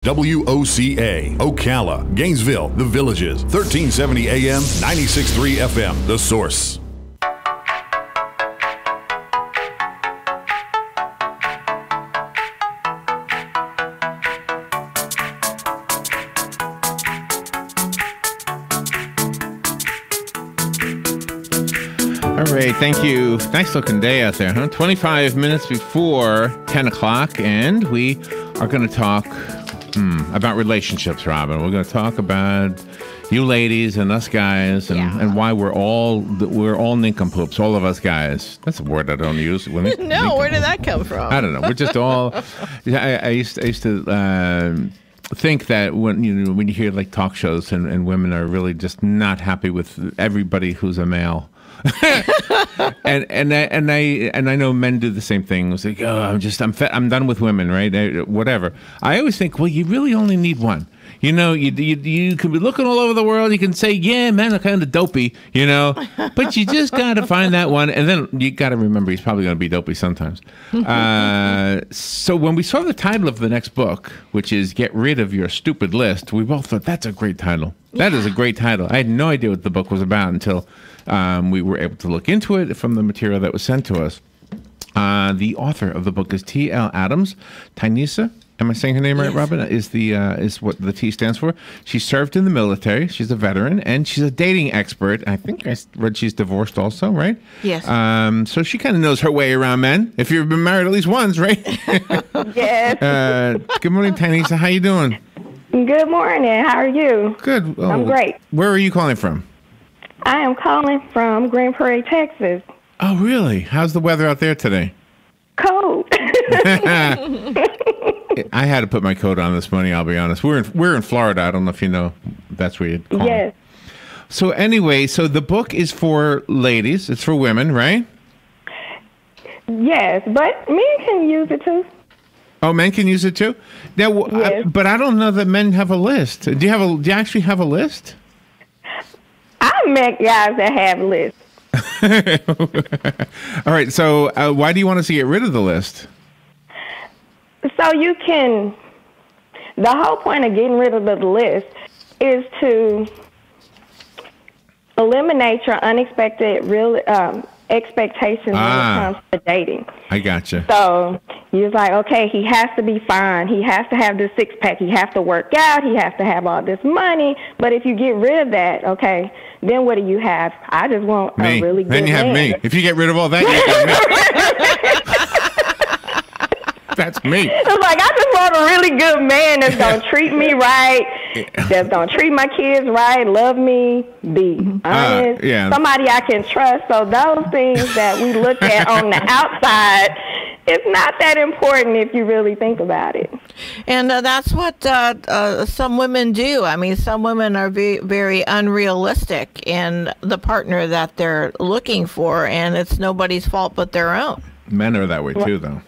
WOCA, Ocala, Gainesville, The Villages, 1370 AM, 96.3 FM, The Source. All right, thank you. Nice looking day out there, huh? 25 minutes before 10 o'clock, and we are going to talk about relationships, Robin. We're going to talk about you ladies and us guys, and why we're all nincompoops, all of us guys. That's a word I don't use. No, where did that come from? I don't know. We're just all. I used to think that when you hear like talk shows and women are really just not happy with everybody who's a male. and I know men do the same thing. It's like, I'm done with women, right? Whatever. I always think, well, you really only need one. You know, you can be looking all over the world. You can say, yeah, men are kind of dopey, but you just got to find that one. And then you got to remember he's probably going to be dopey sometimes. So when we saw the title of the next book, which is Get Rid of Your Stupid List, we both thought that's a great title. That is a great title. I had no idea what the book was about until we were able to look into it from the material that was sent to us. The author of the book is T.L. Adams. Tanisha, am I saying her name right, Robin? Is what the T stands for. She served in the military. She's a veteran, and she's a dating expert. I think I read she's divorced also, right? Yes. So she kind of knows her way around men. If you've been married at least once, right? Yes. Good morning, Tanisha. How you doing? Good morning. How are you? Good. Oh, I'm great. Where are you calling from? I am calling from Grand Prairie, Texas. Oh, really? How's the weather out there today? Cold. I had to put my coat on this morning, I'll be honest. We're in Florida. I don't know if you know. That's where you'd call. Yes. So anyway, so the book is for ladies. It's for women, right? Yes, but men can use it too. Oh, men can use it too? Now, Yes. but I don't know that men have a list. Do you actually have a list? I've met guys that have lists. All right. So why do you want us to get rid of the list? So you can, the whole point of getting rid of the list is to eliminate your unexpected expectations when it comes to dating. I gotcha. So you're like, okay, he has to be fine. He has to have this six-pack. He has to work out. He has to have all this money. But if you get rid of that, okay, then what do you have? I just want a really good man. Then you have me. If you get rid of all that, you have me. That's me. It's like, I just want a really good man that's going to treat me right, that's going to treat my kids right, love me, be honest, somebody I can trust. So those things that we look at on the outside, it's not that important if you really think about it. And that's what some women do. I mean, some women are very, very unrealistic in the partner that they're looking for, and it's nobody's fault but their own. Men are that way too, though.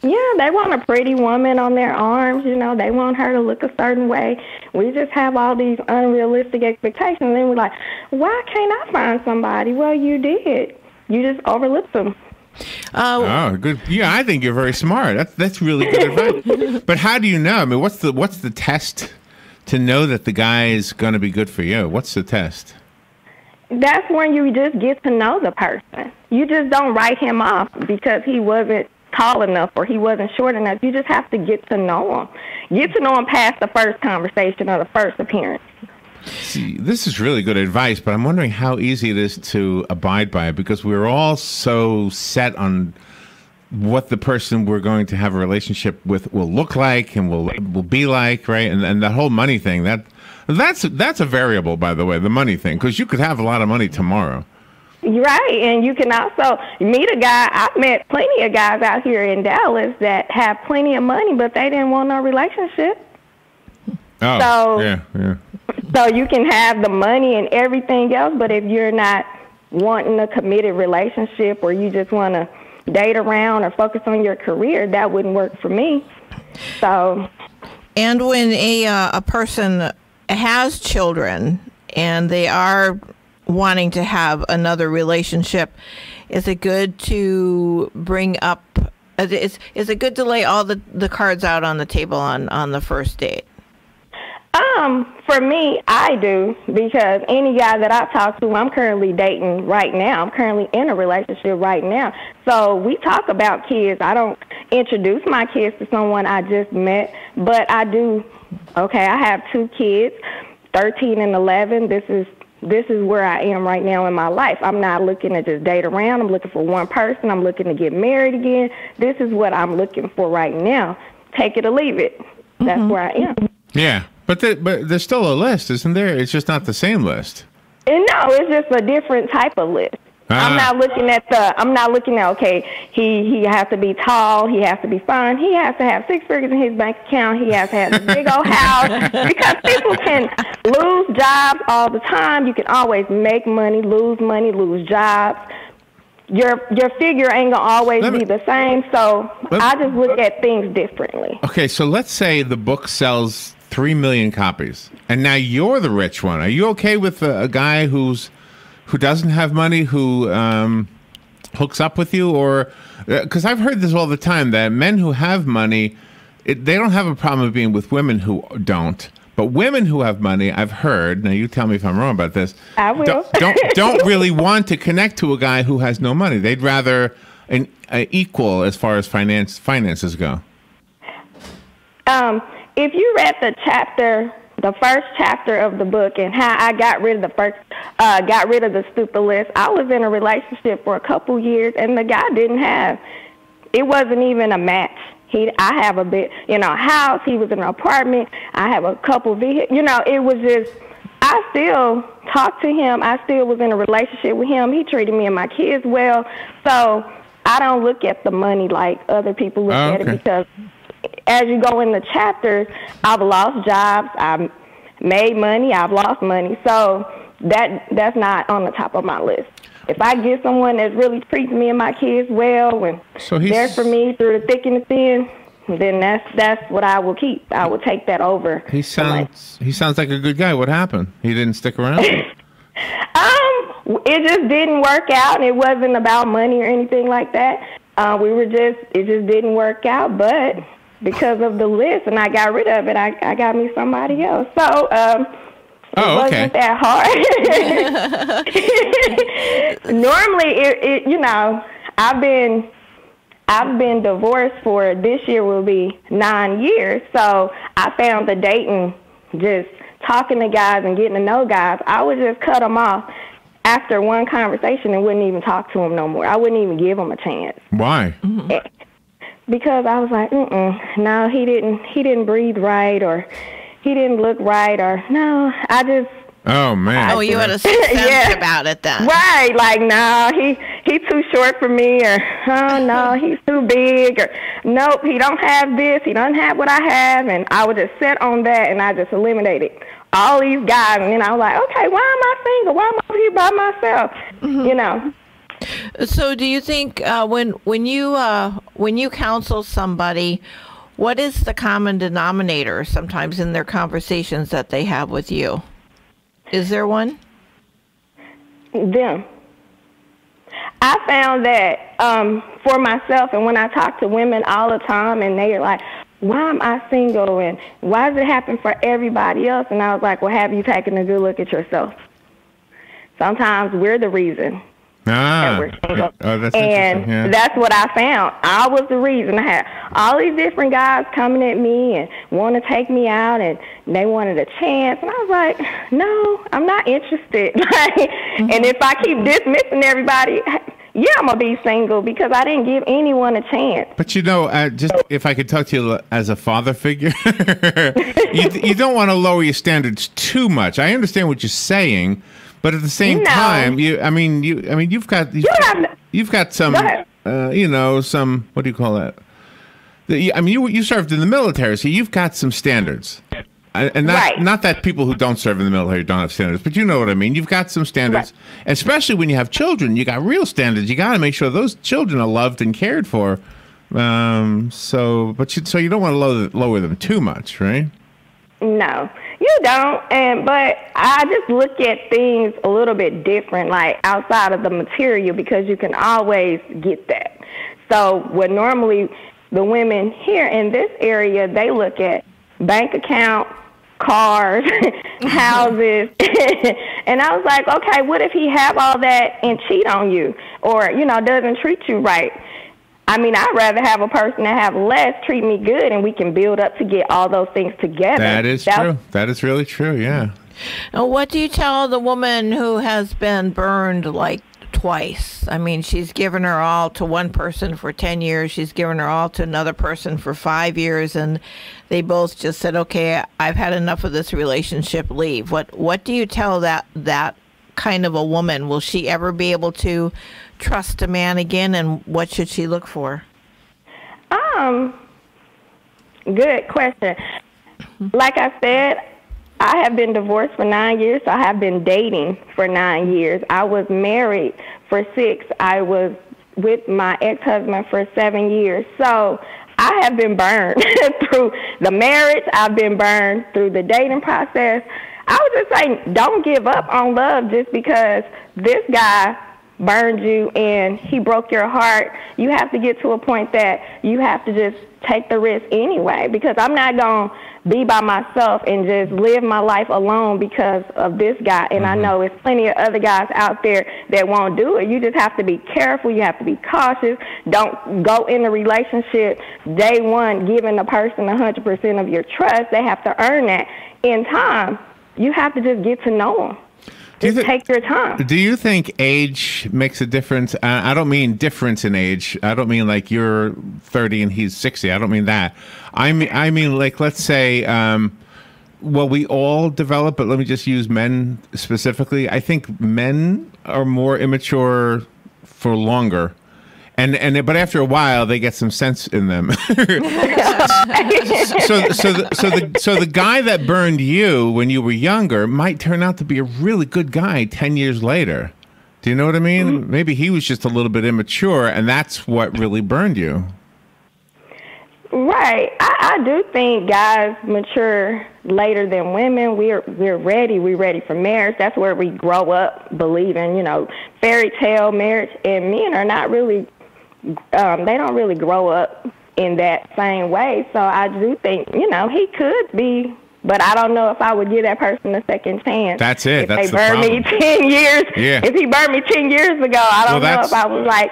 Yeah, they want a pretty woman on their arms. They want her to look a certain way. We just have all these unrealistic expectations. And then we're like, why can't I find somebody? Well, you did. You just overlooked them. Oh, good. Yeah, I think you're very smart. That's really good advice. But how do you know? I mean, what's the test to know that the guy is going to be good for you? What's the test? That's when you just get to know the person. You just don't write him off because he wasn't tall enough or he wasn't short enough. You just have to get to know him. Get to know him past the first conversation or the first appearance. See, this is really good advice, but I'm wondering how easy it is to abide by it because we're all so set on what the person we're going to have a relationship with will look like and will be like, right? And that whole money thing, that's a variable, by the way, the money thing, because you could have a lot of money tomorrow. Right, and you can also meet a guy. I've met plenty of guys out here in Dallas that have plenty of money, but they didn't want no relationship. Oh, so, yeah. So you can have the money and everything else, but if you're not wanting a committed relationship or you just want to date around or focus on your career, that wouldn't work for me. So, and when a person has children and they are wanting to have another relationship, is it good to bring up Is it good to lay all the cards out on the table on the first date? For me, I do, because any guy that I talk to, I'm currently dating right now. I'm currently in a relationship right now. So we talk about kids. I don't introduce my kids to someone I just met, but I do. Okay, I have 2 kids, 13 and 11. This is where I am right now in my life. I'm not looking to just date around. I'm looking for one person. I'm looking to get married again. This is what I'm looking for right now. Take it or leave it. That's where I am. Yeah. But there's still a list, isn't there? It's just not the same list. And no, it's just a different type of list. I'm not looking at okay, he has to be tall, he has to be fine, he has to have 6 figures in his bank account, he has to have a big old house, because people can lose jobs all the time. You can always make money, lose jobs. Your figure ain't gonna always be the same, so I just look at things differently. Okay, so let's say the book sells 3 million copies, and now you're the rich one. Are you okay with a guy who doesn't have money, who hooks up with you? Or because I've heard this all the time, that men who have money, they don't have a problem being with women who don't. But women who have money, I've heard, now you tell me if I'm wrong about this, I will. don't really want to connect to a guy who has no money. They'd rather an equal as far as finances go. If you read the first chapter of the book, and how I got rid of the stupid list, I was in a relationship for a couple years, and the guy it wasn't even a match. I have a bit, house. He was in an apartment. I have a couple vehicles. It was just, I still talked to him. I still was in a relationship with him. He treated me and my kids well. So I don't look at the money like other people look at it, because as you go in the chapters, I've lost jobs, I've made money, I've lost money. So that's not on the top of my list. If I get someone that really treats me and my kids well, and there for me through the thick and the thin, then that's what I will keep. I will take that over. He sounds like a good guy. What happened? He didn't stick around? It just didn't work out, and it wasn't about money or anything like that. It just didn't work out, but because of the list, and I got rid of it, I got me somebody else. So it wasn't that hard. Normally, I've been divorced for, this year will be 9 years. So I found the dating, just talking to guys and getting to know guys, I would just cut them off after one conversation and wouldn't even talk to them no more. I wouldn't even give them a chance. Why? Because I was like, no, he didn't breathe right, or he didn't look right, or no, I just. Oh man! You had a sense about it then, right? Like, no, he too short for me, or oh no, he's too big, or nope, he don't have this, he doesn't have what I have, and I would just sit on that, and I just eliminated all these guys, and then I was like, okay, why am I single? Why am I here by myself? So, do you think when you counsel somebody, what is the common denominator sometimes in their conversations that they have with you? Is there one? Them. I found that for myself, and when I talk to women all the time, and they're like, why am I single, and why does it happen for everybody else? And I was like, well, have you taken a good look at yourself? Sometimes we're the reason. That we're single. That's and yeah. That's what I found. I was the reason. I had all these different guys coming at me and want to take me out, and they wanted a chance. And I was like, no, I'm not interested. And if I keep dismissing everybody, yeah, I'm going to be single, because I didn't give anyone a chance. But just if I could talk to you as a father figure, you don't want to lower your standards too much. I understand what you're saying. But at the same time, you've got some, some, what do you call that? You served in the military, so you've got some standards. And not that people who don't serve in the military don't have standards, but you know what I mean. You've got some standards, especially when you have children. You got real standards. You got to make sure those children are loved and cared for. So you don't want to lower them too much, right? No, you don't. But I just look at things a little bit different, like outside of the material, because you can always get that. So what normally the women here in this area, they look at bank account, cars, houses. And I was like, okay, what if he have all that and cheat on you or, doesn't treat you right? I mean, I'd rather have a person that have less treat me good, and we can build up to get all those things together. That is true. That is really true, yeah. What do you tell the woman who has been burned like twice? I mean, she's given her all to one person for 10 years. She's given her all to another person for 5 years, and they both just said, okay, I've had enough of this relationship, leave. What do you tell that kind of a woman? Will she ever be able to trust a man again, and what should she look for? Good question. Like I said, I have been divorced for 9 years, so I have been dating for 9 years. I was married for 6. I was with my ex-husband for 7 years. So I have been burned through the marriage. I've been burned through the dating process. I would just say, don't give up on love just because this guy burned you and he broke your heart. You have to get to a point that you have to just take the risk anyway, because I'm not going to be by myself and just live my life alone because of this guy. And I know there's plenty of other guys out there that won't do it. You just have to be careful. You have to be cautious. Don't go in a relationship day one giving the person 100% of your trust. They have to earn that. In time, you have to just get to know them. Just take your time. Do you think age makes a difference? I don't mean difference in age. I don't mean like you're 30 and he's 60. I don't mean that. I mean like, let's say, well, we all develop, but let me just use men specifically. I think men are more immature for longer. But after a while, they get some sense in them. So the guy that burned you when you were younger might turn out to be a really good guy 10 years later. Do you know what I mean? Mm-hmm. Maybe he was just a little bit immature, and that's what really burned you. Right. I do think guys mature later than women. We're ready. We're ready for marriage. That's where we grow up believing, fairy tale marriage. And men are not really. They don't really grow up in that same way. So I do think, he could be, but I don't know if I would give that person a second chance. That's it. If they burned me 10 years, if he burned me 10 years ago, I don't know if I was like,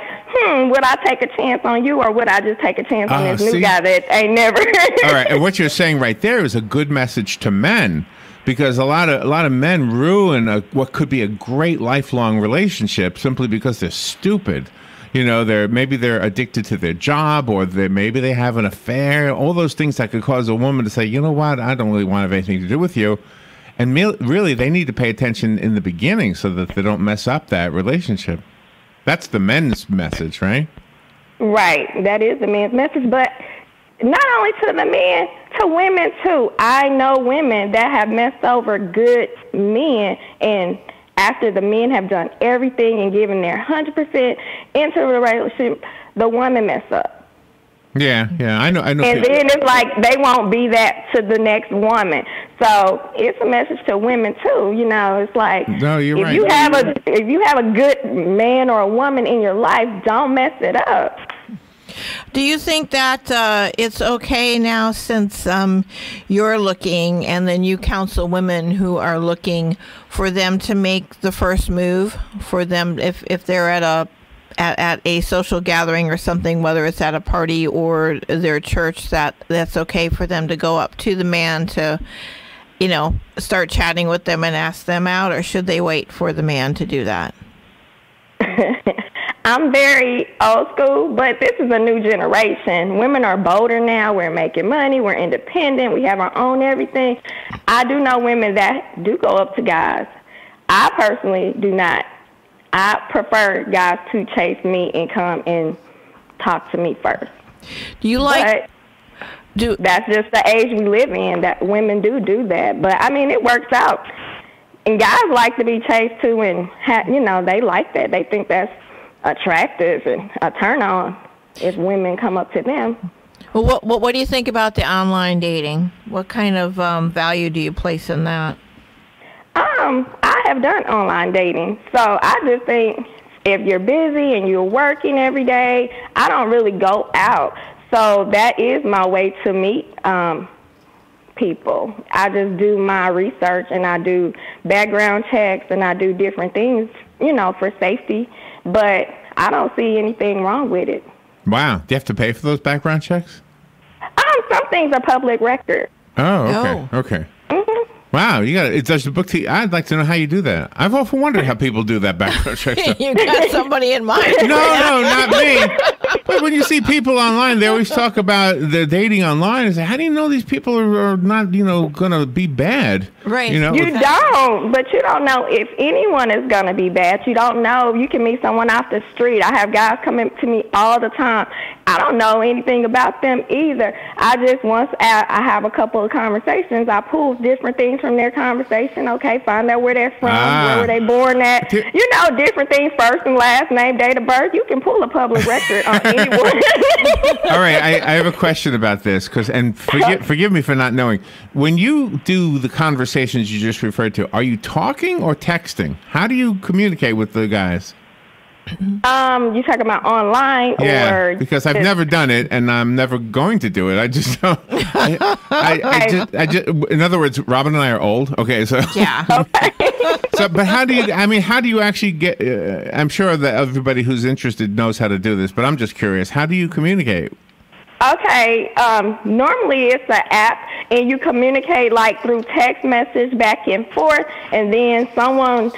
would I take a chance on you, or would I just take a chance on this new guy that ain't never. All right. And what you're saying right there is a good message to men. Because a lot of men ruin what could be a great lifelong relationship simply because they're stupid. Maybe they're addicted to their job, or maybe they have an affair. All those things that could cause a woman to say, you know what, I don't really want to have anything to do with you. And really, they need to pay attention in the beginning so that they don't mess up that relationship. That's the men's message, right? Right. That is the men's message. But not only to the men, to women, too. I know women that have messed over good men, and after the men have done everything and given their 100% into the relationship, the woman mess up. Yeah, I know. And then it's like they won't be that to the next woman. So it's a message to women too. It's like, no, you're right. If you have a good man or a woman in your life, don't mess it up. Do you think that it's okay now, since you're looking, and then you counsel women who are looking, for them to make the first move, for them if they're at a social gathering or something, whether it's at a party or their church, that's okay for them to go up to the man to, start chatting with them and ask them out, or should they wait for the man to do that? I'm very old school, but this is a new generation. Women are bolder now. We're making money. We're independent. We have our own everything. I do know women that do go up to guys. I personally do not. I prefer guys to chase me and come and talk to me first. Do you like... That's just the age we live in, that women do that. But, it works out. And guys like to be chased, too, and, they like that. They think that's attractive and a turn on if women come up to them. Well, what do you think about the online dating? What kind of value do you place in that? I have done online dating, so I just think if you're busy and you're working every day, I don't really go out. So that is my way to meet people. I just do my research, and I do background checks, and I do different things, for safety. But I don't see anything wrong with it. Wow. Do you have to pay for those background checks? Some things are public record. Oh, okay. Oh. Okay. Mm-hmm. Wow, it does the book to you. I'd like to know how you do that. I've often wondered how people do that background check stuff. You got somebody in mind. No, not me. But when you see people online, they always talk about the dating online and say, how do you know these people are not, going to be bad? Right. You don't, but you don't know if anyone is going to be bad. You don't know. You can meet someone off the street. I have guys come up to me all the time. I don't know anything about them either. Once I have a couple of conversations, I pull different things from their conversation. Okay, find out where they're from, where were they born at. Different things, first and last name, date of birth. You can pull a public record on anyone. All right, I have a question about this, and forgive me for not knowing. When you do the conversations you just referred to, are you talking or texting? How do you communicate with the guys? You talking about online or? Because I've never done it, and I'm never going to do it. I just don't. I just. In other words, Robin and I are old. Okay, so yeah. Okay. But how do you actually get? I'm sure that everybody who's interested knows how to do this, but I'm just curious. How do you communicate? Okay, normally it's an app, and you communicate like through text message back and forth, and then someone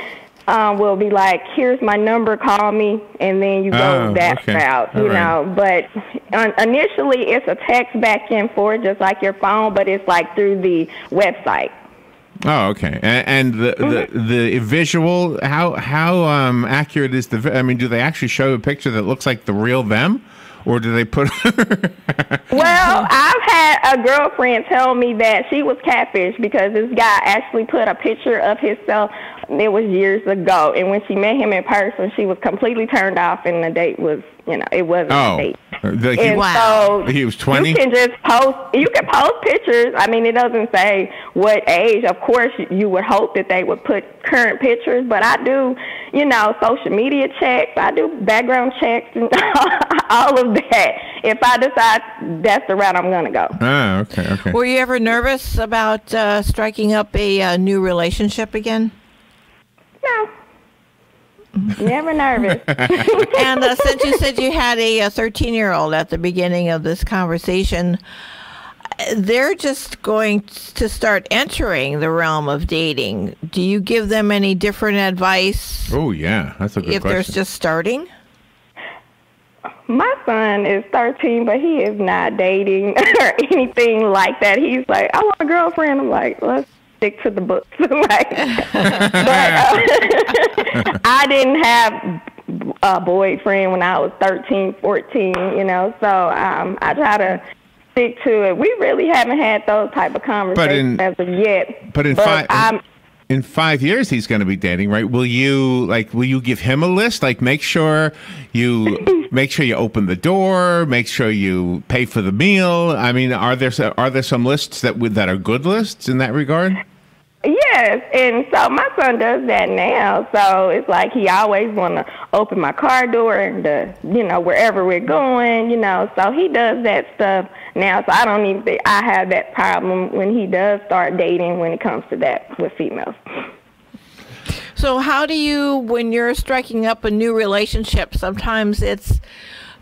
will be like, here's my number, call me, and then you go that route, know. But initially it's a text back and forth, just like your phone, but it's like through the website. Oh, okay. And the visual, how accurate is do they actually show a picture that looks like the real them? Or do they put... Well, I've had a girlfriend tell me that she was catfish because this guy actually put a picture of himself. It was years ago. And when she met him in person, she was completely turned off, and the date was, it wasn't a date. So he was 20? You can post pictures. It doesn't say what age. Of course, you would hope that they would put current pictures, but I do, social media checks. I do background checks and all of that. If I decide that's the route I'm going to go. Oh, okay. Were you ever nervous about striking up a new relationship again? No. Never nervous. And since you said you had a 13-year-old at the beginning of this conversation, they're just going to start entering the realm of dating. Do you give them any different advice? Oh, yeah. That's a good question. If they're just starting? My son is 13, but he is not dating or anything like that. He's like, I want a girlfriend. I'm like, let's stick to the books. But I didn't have a boyfriend when I was 13, 14, so I try to stick to it. We really haven't had those type of conversations as of yet. But in 5 years he's going to be dating, right? Will you give him a list? Like make sure you open the door, make sure you pay for the meal. Are there some lists that are good lists in that regard? Yes, and so my son does that now. So it's like he always want to open my car door and wherever we're going, So he does that stuff now. So I don't even think I have that problem when he does start dating when it comes to that with females. So how do you, when you're striking up a new relationship, sometimes it's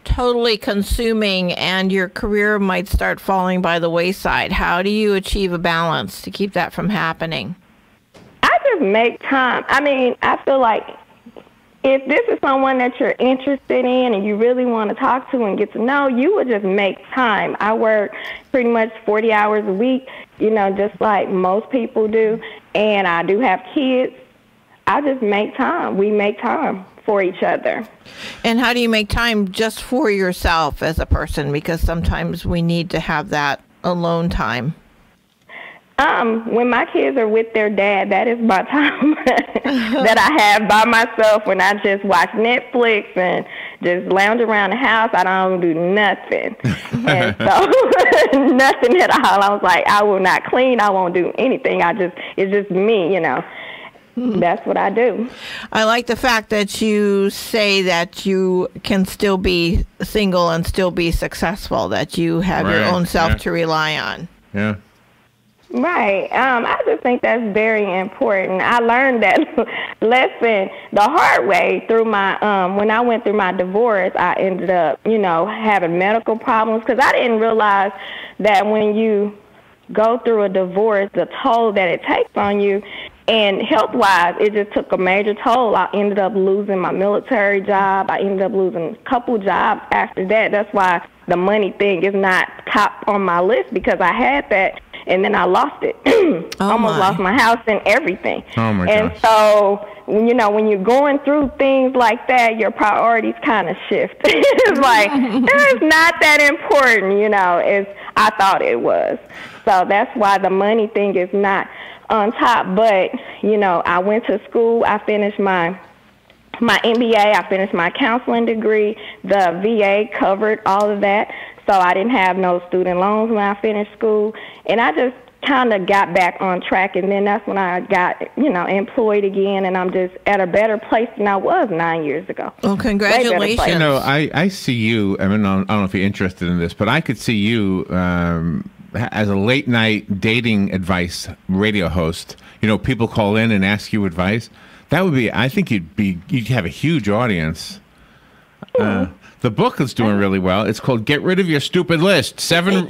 totally consuming and your career might start falling by the wayside. How do you achieve a balance to keep that from happening? I just make time. I feel like if this is someone that you're interested in and you really want to talk to and get to know, you would just make time. I work pretty much 40 hours a week, just like most people do. And I do have kids. I just make time. We make time for each other. And how do you make time just for yourself as a person? Because sometimes we need to have that alone time. When my kids are with their dad, that is my time that I have by myself when I just watch Netflix and just lounge around the house. I don't do nothing. And so nothing at all. I was like, I will not clean. I won't do anything. It's just me, that's what I do. I like the fact that you say that you can still be single and still be successful, that you have your own self to rely on. Yeah. Right. I just think that's very important. I learned that lesson the hard way through my, when I went through my divorce. I ended up, having medical problems because I didn't realize that when you go through a divorce, the toll that it takes on you, and health-wise, it just took a major toll. I ended up losing my military job. I ended up losing a couple jobs after that. That's why the money thing is not top on my list, because I had that, and then I lost it. Almost lost my house and everything. Oh, my gosh. And so, when you're going through things like that, your priorities kind of shift. It's like, it's not that important, as I thought it was. So that's why the money thing is not on top. But, I went to school. I finished my MBA. I finished my counseling degree. The VA covered all of that. So I didn't have no student loans when I finished school. And I just kind of got back on track. And then that's when I got, employed again. And I'm just at a better place than I was 9 years ago. Well, congratulations. I see you. I mean, I don't know if you're interested in this, but I could see you as a late night dating advice radio host. People call in and ask you advice. That would be, I think you'd have a huge audience. The book is doing really well. It's called Get Rid of Your Stupid List. Seven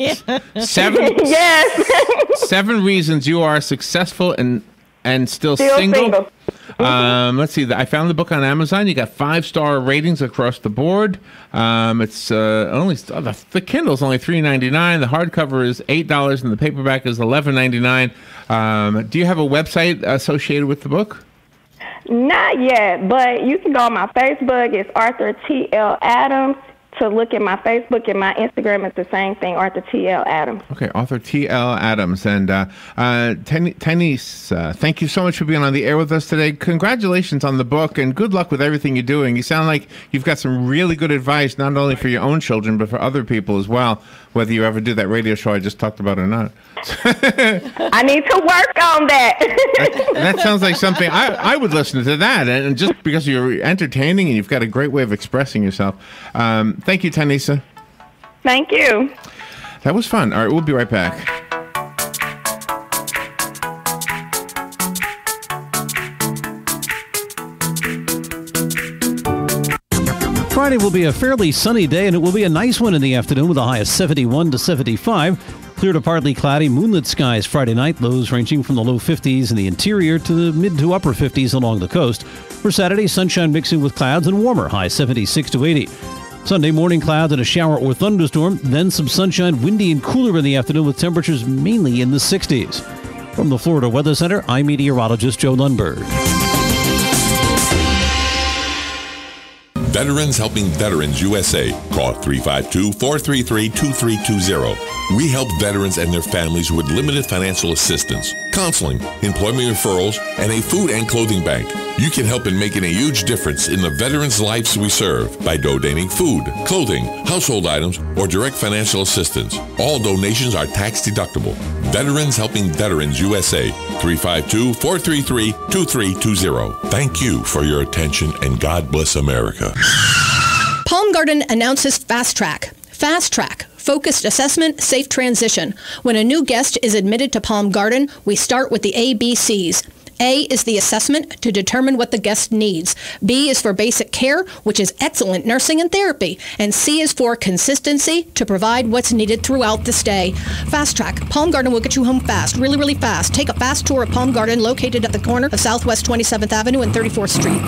reasons you are successful and still single. Let's see. I found the book on Amazon. You got 5-star ratings across the board. It's only the Kindle's only $3.99. The hardcover is $8, and the paperback is $11.99. Do you have a website associated with the book? Not yet, but you can go on my Facebook. It's Arthur T.L. Adams. To look at my Facebook and my Instagram, it's the same thing, Arthur T.L. Adams. Okay, Arthur T.L. Adams. And Tanise, thank you so much for being on the air with us today. Congratulations on the book, and good luck with everything you're doing. You sound like you've got some really good advice, not only for your own children, but for other people as well, whether you ever do that radio show I just talked about or not. I need to work on that. That sounds like something I would listen to that, and just because you're entertaining and you've got a great way of expressing yourself. Thank you, Tanisa. Thank you. That was fun. All right, we'll be right back. Friday will be a fairly sunny day, and it will be a nice one in the afternoon with a high of 71 to 75. Clear to partly cloudy, moonlit skies Friday night, lows ranging from the low 50s in the interior to the mid to upper 50s along the coast. For Saturday, sunshine mixing with clouds and warmer, high 76 to 80. Sunday morning, clouds and a shower or thunderstorm, then some sunshine, windy and cooler in the afternoon with temperatures mainly in the 60s. From the Florida Weather Center, I'm meteorologist Joe Lundberg. Veterans Helping Veterans USA. Call 352-433-2320. We help veterans and their families with limited financial assistance, counseling, employment referrals, and a food and clothing bank. You can help in making a huge difference in the veterans' lives we serve by donating food, clothing, household items, or direct financial assistance. All donations are tax deductible. Veterans Helping Veterans USA. 352-433-2320. Thank you for your attention, and God bless America. Palm Garden announces Fast Track. Fast Track. Focused assessment, safe transition. When a new guest is admitted to Palm Garden, we start with the ABCs. A is the assessment to determine what the guest needs. B is for basic care, which is excellent nursing and therapy. And C is for consistency to provide what's needed throughout the stay. Fast Track. Palm Garden will get you home fast, really, really fast. Take a fast tour of Palm Garden, located at the corner of Southwest 27th Avenue and 34th Street.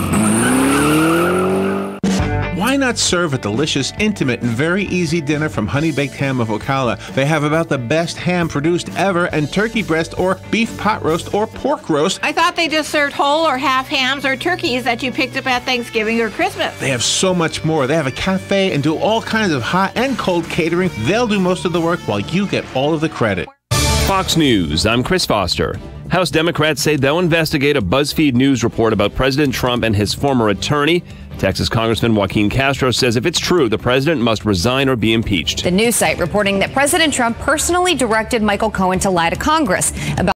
Why not serve a delicious, intimate, and very easy dinner from Honey Baked Ham of Ocala? They have about the best ham produced ever, and turkey breast or beef pot roast or pork roast. I thought they just served whole or half hams or turkeys that you picked up at Thanksgiving or Christmas. They have so much more. They have a cafe and do all kinds of hot and cold catering. They'll do most of the work while you get all of the credit. Fox News, I'm Chris Foster. House Democrats say they'll investigate a BuzzFeed News report about President Trump and his former attorney. Texas Congressman Joaquin Castro says if it's true, the president must resign or be impeached. The news site reporting that President Trump personally directed Michael Cohen to lie to Congress about